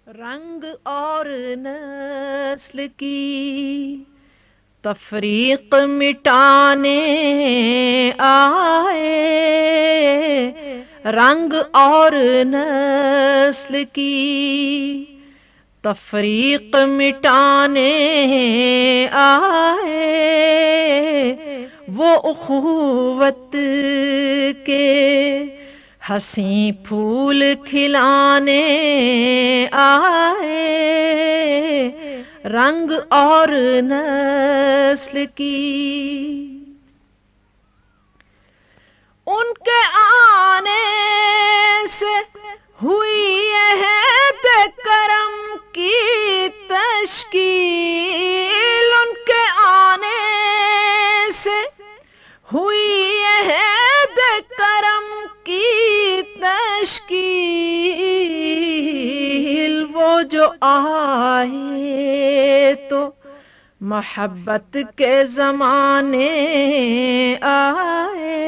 رنگ اور نسل کی تفریق مٹانے آئے، رنگ اور نسل کی تفریق مٹانے آئے، وہ اخوت کے حسین پھول کھلانے آئے، رنگ اور نسل کی۔ ان کے آنے سے ہوئی عہد کرم کی تشکیل، ان کے آنے سے ہوئی عہد کرم کی تشکیل، وہ جو آئے تو محبت کے زمانے آئے،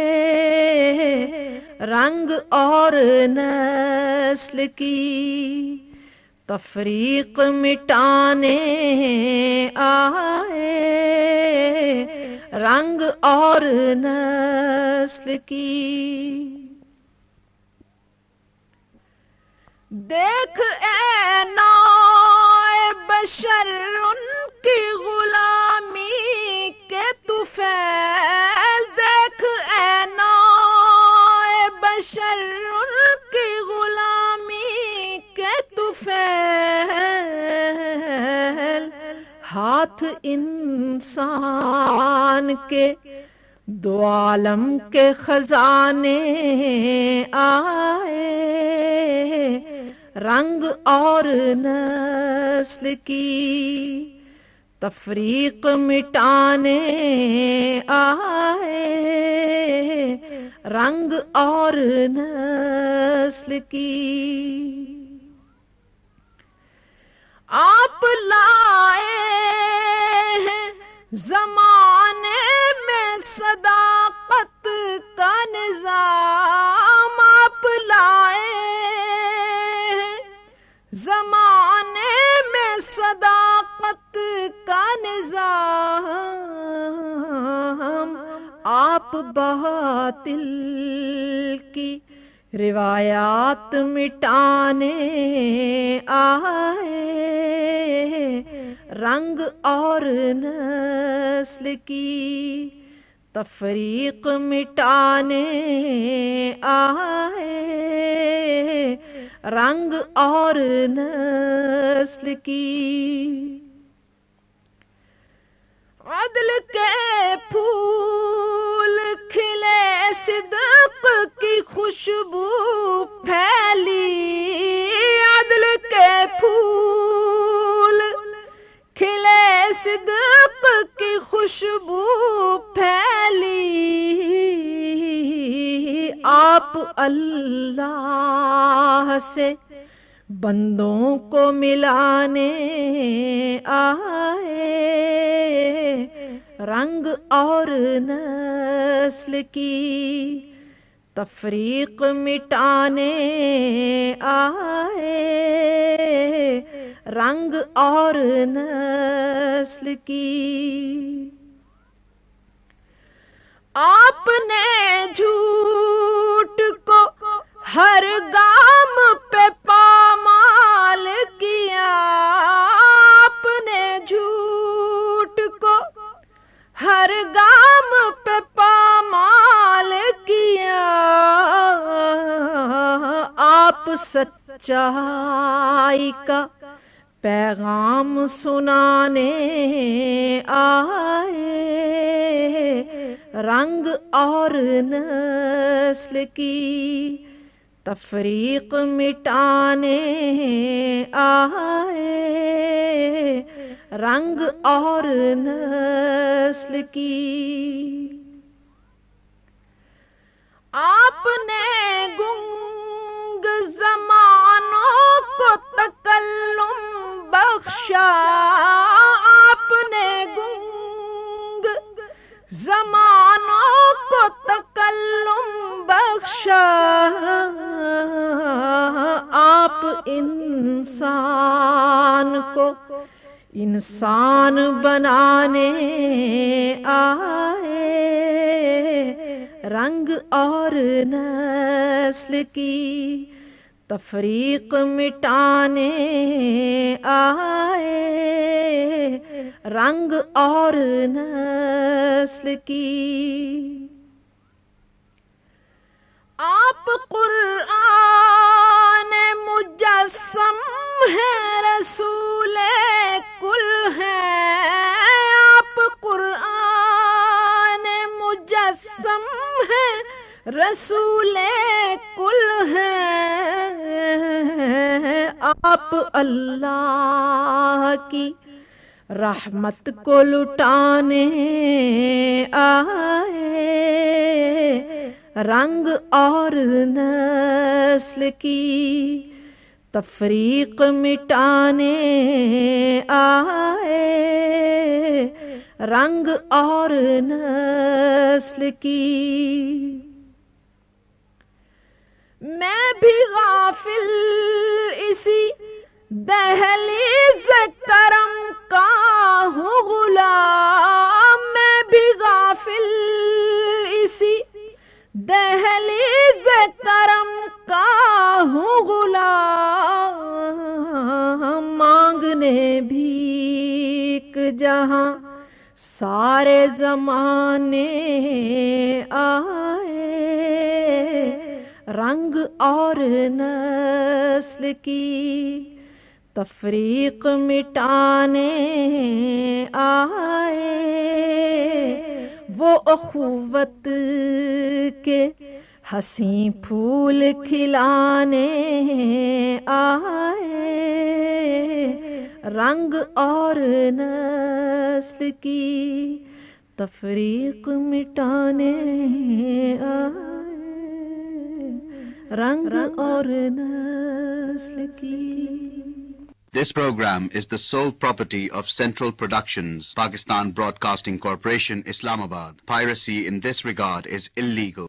رنگ اور نسل کی تفریق مٹانے آئے، رنگ اور نسل کی۔ دیکھ اے نوع بشر ان کی غلامی کے طفیل، دیکھ اے نوع بشر ان کی غلامی کے طفیل، ہاتھ انسان کے دو عالم کے خزانے آئے، رنگ اور نسل کی تفریق مٹانے آئے، رنگ اور نسل کی۔ آپ لائے ہیں زمانے میں صداقت کا نظام، آپ لائے ہیں زمانے میں صداقت کا نظام، آپ باطل کی روایات مٹانے آئے، رنگ اور نسل کی تفریق مٹانے آئے، رنگ اور نسل کی۔ عدل کے پھول کھلے، صدق کی خوشبو پھیلی، عدل کے پھول کھلے، صدق کی خوشبو پھیلی، آپ اللہ سے بندوں کو ملانے آئے، رنگ اور نسل کی تفریق مٹانے آئے، رنگ اور نسل کی۔ آپ نے جھوٹ کو ہر گام پہ پامال کیا، آپ نے جھوٹ کو ہر گام پہ پامال کیا، آپ سچائی کا پیغام سنانے آئے، رنگ اور نسل کی تفریق مٹانے آئے، رنگ اور نسل کی۔ آپ نے گنگ زمانوں کو تکلم بخشا، آپ نے گنگ زمانوں کو تکلم بخشا، آپ ان انسان کو انسان بنانے آئے، رنگ اور نسل کی تفریق مٹانے آئے، رنگ اور نسل کی۔ آپ قرآن مجسم ہے، رسول کل ہے، آپ قرآن مجسم ہے، رسول کل ہے، آپ اللہ کی رحمت کو لٹانے آئے، رنگ اور نسل کی تفریق مٹانے آئے، رنگ اور نسل کی۔ میں بھی غافل اسی دہلیز کرم کا ہوں غلام، میں بھی غافل اسی دہلیز کرم کا ہوں غلام، مانگنے بھیک جہاں سارے زمانے آئے، رنگ اور نسل کی تفریق مٹانے آئے، وہ اخوت کے حسین پھول کھلانے آئے، رنگ اور نسل کی تفریق مٹانے آئے، رنگ اور نسل کی۔ This program is the sole property of Central Productions, Pakistan Broadcasting Corporation, Islamabad. Piracy in this regard is illegal.